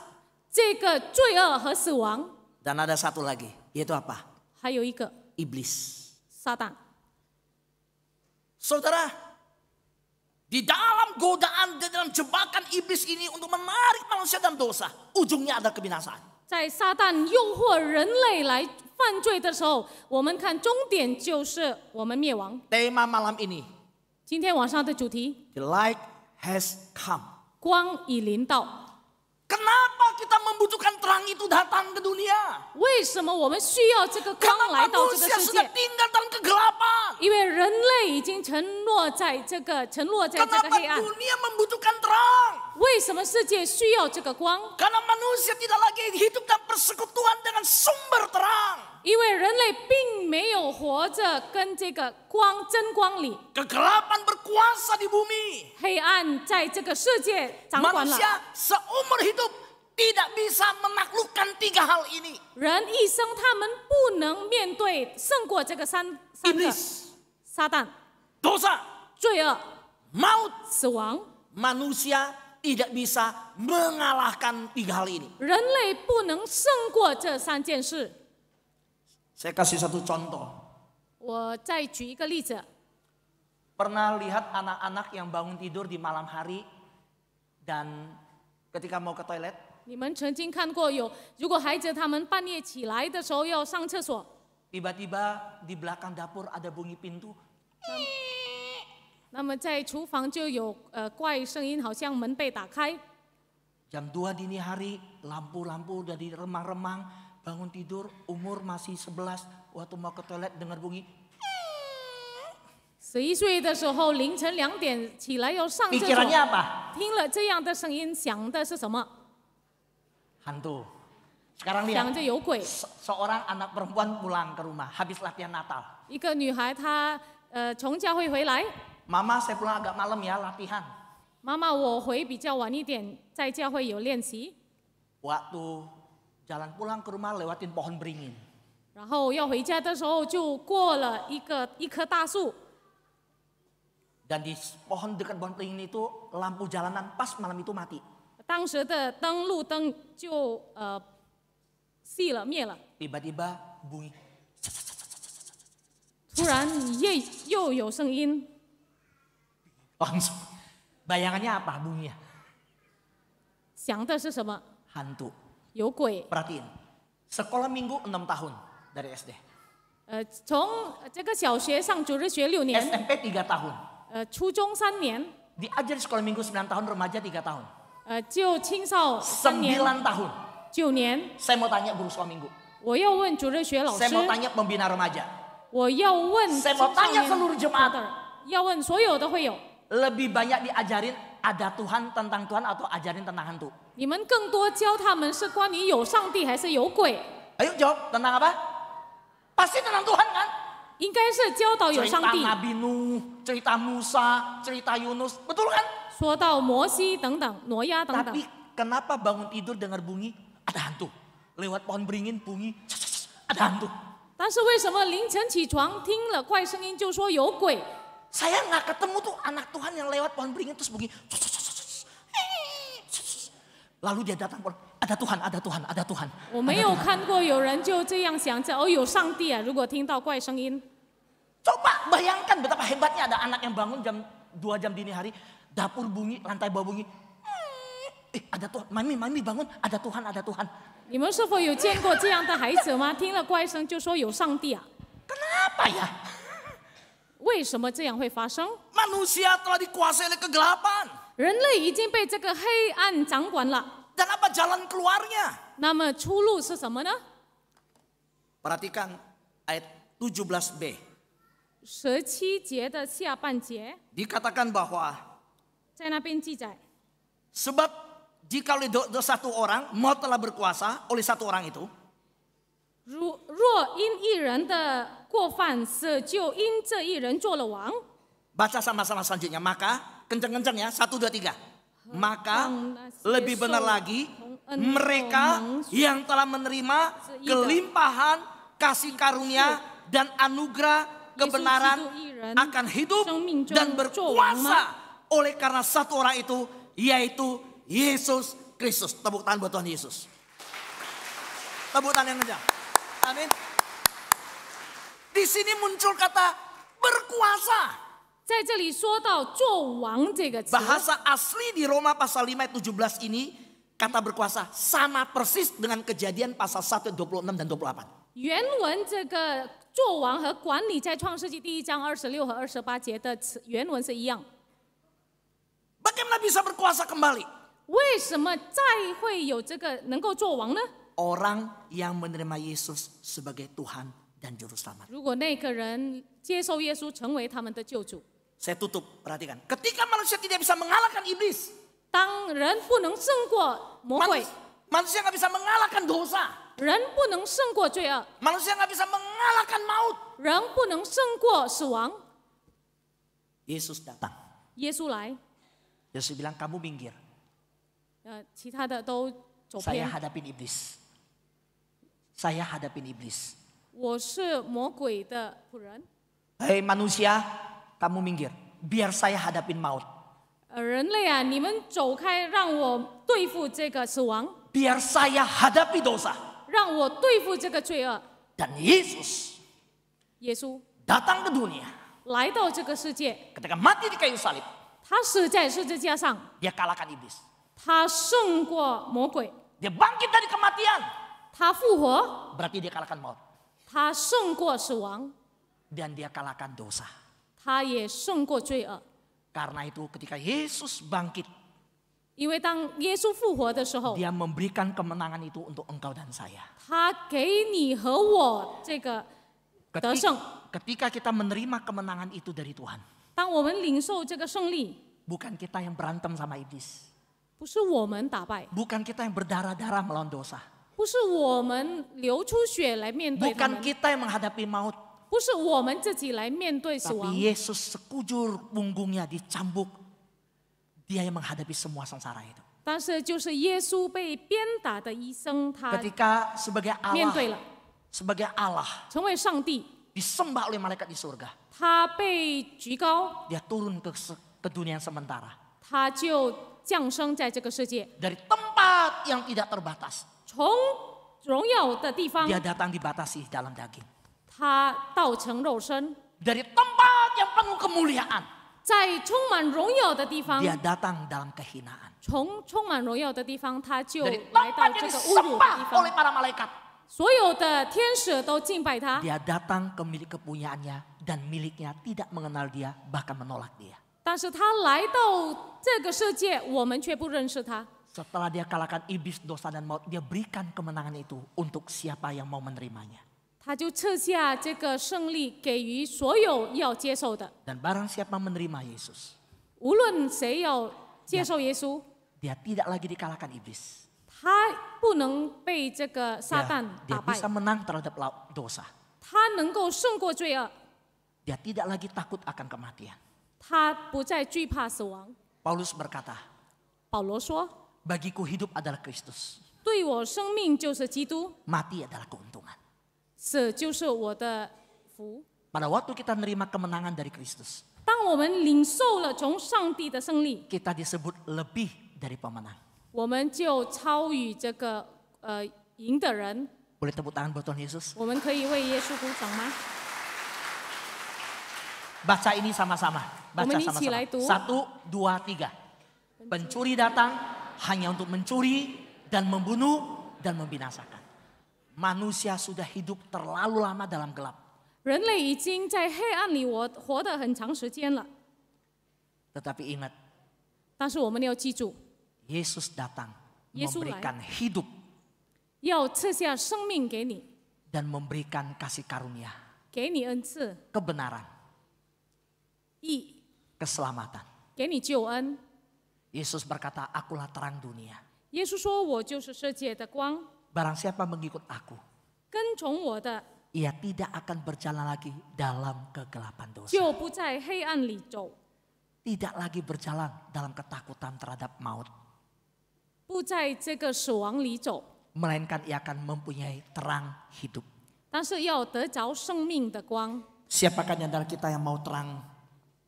这个罪恶和死亡， Dan ada satu lagi, yaitu apa? 还有一个 Iblis. 撒旦。 Saudara, di dalam godaan, di dalam jebakan iblis ini untuk menarik manusia dalam dosa, ujungnya ada kebinasaan. 在撒旦诱惑人类来犯罪的时候，我们看终点就是我们灭亡。 Tema malam ini, 今天晚上的主题， the light has come. 光已临到。 Kenapa kita membutuhkan terang itu datang ke dunia? 为什么我们需要这个光 Karena 来到这个 manusia 世 sudah 界？ tinggal dalam kegelapan. 因为人类已经沉落在这个 Kenapa 黑暗。 dunia membutuhkan terang? 为什么世界需要这个光？ Karena manusia tidak lagi hidup dalam persekutuan dengan sumber terang. 因为人类并没有活着跟这个光真光里， Kegelapan berkuasa di bumi. 黑暗在这个世界掌管了。 Manusia seumur hidup tidak bisa menaklukkan tiga hal ini. 人一生他们不能面对胜过这个三个 Iblis, 撒旦、 dosa, 罪恶、 maut. 死亡。 Manusia tidak bisa mengalahkan tiga hal ini. 人类不能胜过这三件事。 Saya kasih satu contoh. 我再举一个例子， Pernah lihat anak-anak yang bangun tidur di malam hari dan ketika mau ke toilet, 你们曾经看过如果孩子他们半夜起来的时候要上厕所， tiba-tiba di belakang dapur ada bunyi pintu. 那么在厨房就有怪声音，好像门被打开。 Jam 2 dini hari, lampu-lampu udah diremang-remang, bangun tidur, umur masih 11, waktu mau ke toilet dengar bunyi. 11岁的时候，凌晨2点起来要上厕 Pikirannya 所， apa? 听了这样的声音，想的是什么？ Hantu. Sekarang 想 lihat, 着有鬼。 seorang anak perempuan pulang ke rumah, habis latihan Natal. 一个女孩她从教会回来， Mama saya pulang agak malam ya latihan. 妈妈，我回比较晚一点，在教会有练习。 Waktu jalan pulang ke rumah lewatin pohon beringin. 然后要回家的时候，就过了一棵大树。 Dan di dekat pohon beringin itu lampu jalanan pas malam itu mati. 当时的路灯就熄了灭了。 Tiba-tiba bunyi. 突然又有声音， Langsung. Bayangannya apa bunyinya? 想的是什么？ Hantu. 有鬼。 Perhatiin. Sekolah minggu 6 tahun dari SD. 从这个小学上主日学6年， SMP 3 tahun. 初中3年， Diajar sekolah minggu 9 tahun, remaja 3 tahun. 就青少3年、 9 tahun. 9年。 Saya mau tanya guru sekolah minggu. 我要问主日学老师 Saya，mau tanya pembina remaja. 我要问 Saya mau tanya seluruh 青少 jemaat. 年，要问所有的会友， Lebih banyak diajarin ada Tuhan, tentang Tuhan, atau ajarin tentang hantu? 你们更多教他们是关于有上帝还是有鬼？ Ayo jawab, tentang apa? Pasti tentang Tuhan kan? 应该是教导有上 Cerita 帝。 Nabi Nuh, cerita Musa, cerita Yunus, betul kan? 说到摩西等等、挪亚等等 Tapi，kenapa bangun tidur dengar bunyi ada hantu? Lewat pohon beringin bunyi ada hantu. 但是为什么凌晨起床听了怪声音就说有鬼？ Saya nggak ketemu tuh anak Tuhan yang lewat pohon beringin terus bunyi. Lalu dia datang, ada Tuhan, ada Tuhan, ada Tuhan. 我没有看过有人就这样想着，哦，有上帝啊！如果听到怪声音， Coba bayangkan betapa hebatnya ada anak yang bangun jam 2 jam dini hari, dapur bunyi, lantai bawah bunyi. Ada Tuhan, mami bangun, ada Tuhan, ada Tuhan. 你们是否有见过这样的孩子吗？听了怪声就说有上帝啊？ Kenapa ya? 为什么这样会发生？ Manusia telah dikuasai oleh kegelapan. 人类已经被这个黑暗掌管了， Dan apa jalan keluarnya? 那么出路是什么呢？ Perhatikan ayat 17b. 17节的下半节， Dikatakan bahwa 在那边记载。 sebab jika oleh satu orang maut telah berkuasa oleh satu orang itu. 若因一人的过犯，死就因这一人做了王。 Baca sama-sama selanjutnya. Maka kencang-kencang ya 1, 2, 3. Maka lebih benar lagi mereka yang telah menerima kelimpahan kasih karunia dan anugerah kebenaran akan hidup dan berkuasa oleh karena satu orang itu, yaitu Yesus Kristus. Tepuk tangan buat Tuhan Yesus. Tepuk tangan yang kencang. Amin. Di sini muncul kata berkuasa. 在这里说到做王这个词， Bahasa asli di Roma pasal 5 ayat 17 ini kata berkuasa sama persis dengan Kejadian pasal 1 ayat 26 dan 28. 原文这个做王和管理在创世纪第1章26和28节的词原文是一样。 Bagaimana bisa berkuasa kembali? 为什么再会有这个能够做王呢？ Orang yang menerima Yesus sebagai Tuhan dan Juru Selamat. 如果那个人接受耶稣成为他们的救主， Saya tutup, perhatikan. Ketika manusia tidak bisa mengalahkan iblis, 当人不能胜过魔鬼， manusia nggak bisa mengalahkan dosa, 人不能胜过罪恶， manusia nggak bisa mengalahkan maut. 人不能胜过死亡。 Yesus datang. 耶稣来， Yesus bilang, kamu minggir. 其他的都走 Saya 偏。 hadapin iblis. Saya hadapin iblis. 我是魔鬼的仆人。 Hei manusia, kamu minggir. Biar saya hadapin maut. 人类啊，你们走开，让我对付这个死亡， Biar saya hadapi dosa. 让我对付这个罪恶。 Dan Yesus 耶稣 datang ke dunia. 来到这个世界， Ketika mati di kayu salib, 他死在十字架上， dia kalahkan iblis. 他胜过魔鬼， Dia bangkit dari kematian. 他复活， Berarti dia kalahkan maut. 他胜过死亡， Dan dia kalahkan dosa. 他也胜过罪恶。 Karena itu ketika Yesus bangkit, 因为当耶稣复活的时候， dia memberikan kemenangan itu untuk engkau dan saya. 他给你和我这个得胜。 Ketika kita menerima kemenangan itu dari Tuhan, 当我们领受这个胜利， bukan kita yang berantem sama iblis, 不是我们打败， bukan kita yang berdarah-darah melawan dosa, 不是我们流出血来面对他 bukan 们， kita yang menghadapi maut, 不是我们自己来面对死亡， tapi Yesus sekujur punggungnya dicambuk, Dia yang menghadapi semua sengsara itu. 但是就是耶稣被鞭打的一生，他 Ketika sebagai 面对 Allah, 了， sebagai Allah 成为上帝， disembah oleh malaikat di surga, 他被举高， dia turun ke dunia yang sementara. 他就降生在这个世界， Dari tempat yang tidak terbatas, 从荣耀的地方， dia datang dibatasi dalam daging. 他道成肉身， Dari tempat yang penuh kemuliaan, 在充满荣耀的地方， dia datang dalam kehinaan. 从充满荣耀的地方，他就 Dari 来到 tempat 这 yang 个侮辱的 disembah 地 oleh 方， para malaikat, 所有的天使都敬拜他。 dia datang ke milik kepunyaannya dan miliknya tidak mengenal dia, bahkan menolak dia. 但是他来到这个世界，我们却不认识他。 Setelah dia kalahkan iblis, dosa dan maut, dia berikan kemenangan itu untuk siapa yang mau menerimanya. 他就撤下这个胜利，给予所有要接受的。 Dan barang siapa menerima Yesus, 无论谁要接受耶稣， dia tidak lagi dikalahkan iblis. 他不能被这个撒旦 Dia 打败， bisa menang terhadap dosa. 他能够胜过罪恶， Dia tidak lagi takut akan kematian. 他不再惧怕死亡。 Paulus berkata, 保罗说 bagiku hidup adalah Kristus, ：“对我生命就是基督， mati adalah keuntungan. 死就是我的福。” Pada waktu kita menerima kemenangan dari Kristus, 当我们领受了从上帝的胜利， kita disebut lebih dari pemenang. 我们就超于这个赢的人。 Boleh tepuk tangan buat Tuhan Yesus? 我们可以为耶稣鼓掌吗？ Baca ini sama-sama. Baca Kami sama-sama. silai tu. 1, 2, 3. Pencuri datang hanya untuk mencuri dan membunuh dan membinasakan. Manusia sudah hidup terlalu lama dalam gelap. 人类已经在黑暗里活得很长时间了， Tetapi ingat, 但是我们要记住， Yesus datang Yesus memberikan hidup 要赐下生命给你， dan memberikan kasih karunia, 给你恩赐、 kebenaran, 义， keselamatan. 给你救恩。 Yesus berkata, akulah terang dunia. 耶稣说：“我就是世界的光， Barang siapa mengikut aku, 跟从我的 ia tidak akan berjalan lagi dalam kegelapan dosa. 就不在黑暗里走， Tidak lagi berjalan dalam ketakutan terhadap maut. 不在这个死亡里走， Melainkan ia akan mempunyai terang hidup. 但是要得着生命的光。 Siapakah di antara kita yang mau terang?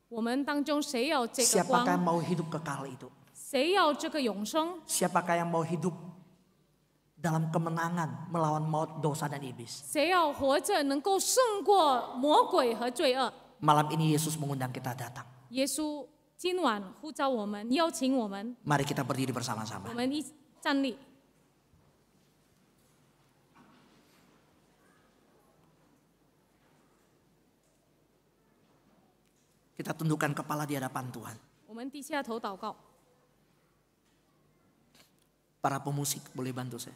我们当中谁要这个 Siapakah yang 光？ mau hidup kekal itu? 谁要这个永生？ Siapakah yang mau hidup dalam kemenangan melawan maut, dosa dan iblis? 谁要活着能够胜过魔鬼和罪恶？ Malam ini Yesus mengundang kita datang. 耶稣今晚呼召我们，邀请我们， Mari kita berdiri bersama-sama. 我们一站立。 Kita tundukkan kepala di hadapan Tuhan. 我们低下头祷告。 Para pemusik boleh bantu saya.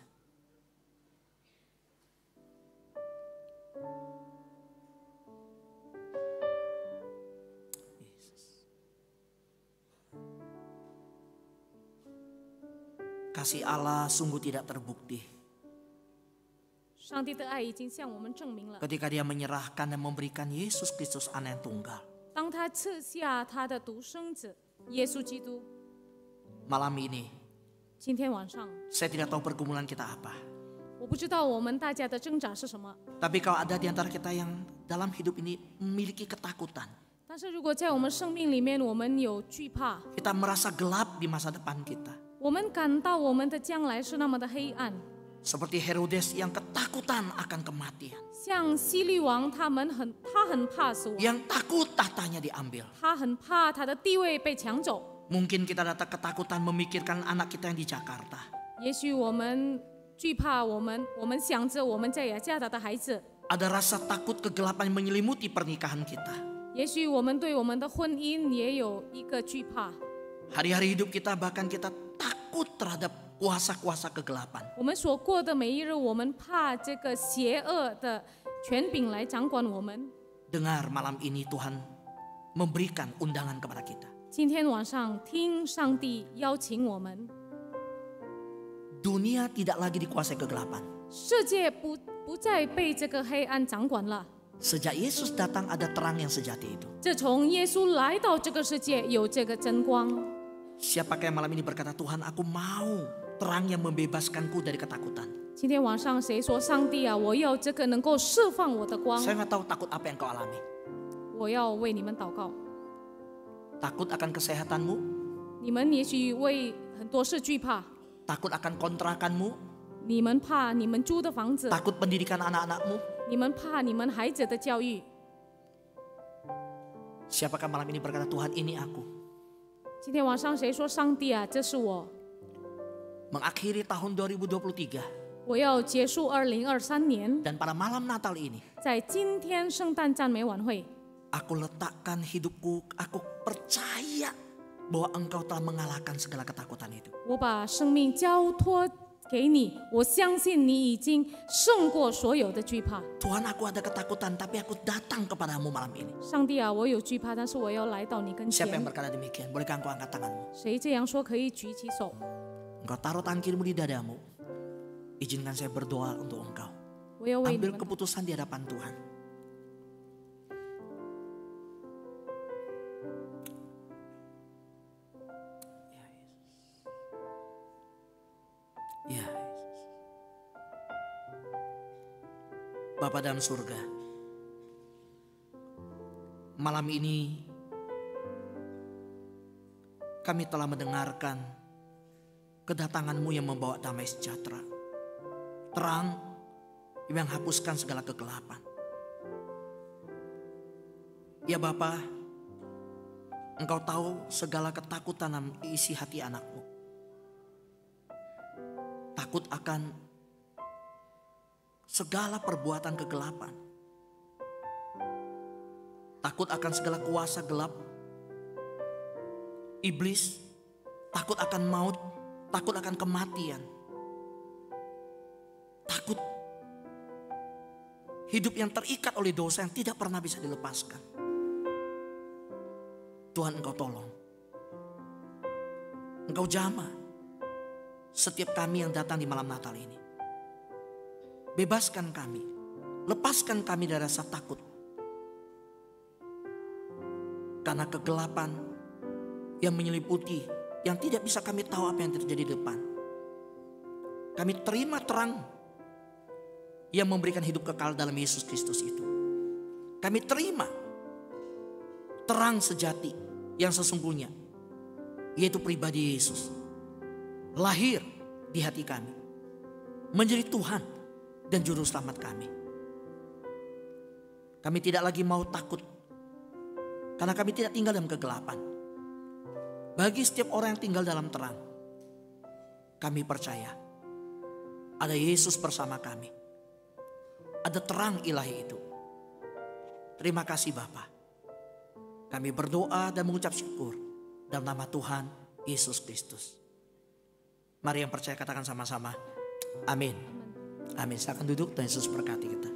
Kasih Allah sungguh tidak terbukti 上帝的爱已经向我们证明了， ketika Dia menyerahkan dan memberikan Yesus Kristus anak yang tunggal. 当他赐下他的独生子耶稣基督。 Malam ini 今天晚上， saya tidak tahu pergumulan kita apa. 我不知道我们大家的挣扎是什么， Tapi kalau ada di antara kita yang dalam hidup ini memiliki ketakutan, 但是如果在我们生命里面，我们有惧怕， kita merasa gelap di masa depan kita. 我们感到我们的将来是那么的黑暗， Seperti Herodes yang ketakutan akan kematian. 像希律王他很怕死亡， Yang takut tahtanya diambil. 他很怕他的地位被抢走。 Mungkin kita datang ketakutan memikirkan anak kita yang di Jakarta. 也许我们惧怕我们想着我们在雅加达的孩子， Ada rasa takut kegelapan menyelimuti pernikahan kita. 也许我们对我们的婚姻也有一个惧怕。 Hari-hari hidup kita bahkan kita takut terhadap kuasa-kuasa kegelapan. 我们所过的每一日，我们怕这个邪恶的权柄来掌管我们。 Dengar malam ini Tuhan memberikan undangan kepada kita. 今天晚上听上帝邀请我们， Dunia tidak lagi dikuasai kegelapan. 世界不再被这个黑暗掌管了。 Sejak Yesus datang ada terang yang sejati itu. 自从耶稣来到这个世界，有这个真光， Siapakah yang malam ini berkata, Tuhan aku mau terang yang membebaskanku dari ketakutan. 今天晚上谁说上帝啊，我要这个能够释放我的光， Saya nggak tahu takut apa yang kau alami. 我要为你们祷告。 Takut akan kesehatanmu, 你们也许为很多事惧怕， takut akan kontrakanmu, 你们怕你们租的房子， takut pendidikan anak-anakmu. 你们怕你们孩子的教育。 Siapakah malam ini berkata, Tuhan ini aku. 今天晚上谁说上帝啊，这是我， Mengakhiri tahun 2023. 我要结束2023年， Dan pada malam Natal ini, 在今天圣诞赞美晚会， aku letakkan hidupku, aku percaya bahwa engkau telah mengalahkan segala ketakutan itu. 我把生命交托给你，我相信你已经胜过所有的惧怕。 Tuhan aku ada ketakutan, tapi aku datang kepadamu malam ini. 上帝啊，我有惧怕，但是我要来到你跟 Siapa yang 前。 berkata demikian? Bolehkah engkau angkat tanganmu? 谁这样说可以举起手？ Engkau taruh tangan kirimu di dadamu. Izinkan saya berdoa untuk engkau. 我要为你 Ambil 们。 keputusan di hadapan Tuhan. Ya, Yesus. Bapa dalam surga, malam ini kami telah mendengarkan kedatangan-Mu yang membawa damai sejahtera, terang yang menghapuskan segala kegelapan. Ya Bapa, Engkau tahu segala ketakutan dalam isi hati anak-Mu. Takut akan segala perbuatan kegelapan. Takut akan segala kuasa gelap. Iblis, takut akan maut, takut akan kematian. Takut hidup yang terikat oleh dosa yang tidak pernah bisa dilepaskan. Tuhan Engkau tolong. Engkau jamah setiap kami yang datang di malam Natal ini. Bebaskan kami, lepaskan kami dari rasa takut. Karena kegelapan yang menyeliputi, yang tidak bisa kami tahu apa yang terjadi di depan. Kami terima terang yang memberikan hidup kekal dalam Yesus Kristus itu. Kami terima terang sejati yang sesungguhnya, yaitu pribadi Yesus. Lahir di hati kami, menjadi Tuhan dan Juru Selamat kami. Kami tidak lagi mau takut, karena kami tidak tinggal dalam kegelapan. Bagi setiap orang yang tinggal dalam terang, kami percaya ada Yesus bersama kami. Ada terang ilahi itu. Terima kasih Bapa. Kami berdoa dan mengucap syukur dalam nama Tuhan Yesus Kristus. Mari yang percaya katakan sama-sama. Amin. Amin. Silakan duduk dan Yesus berkati kita.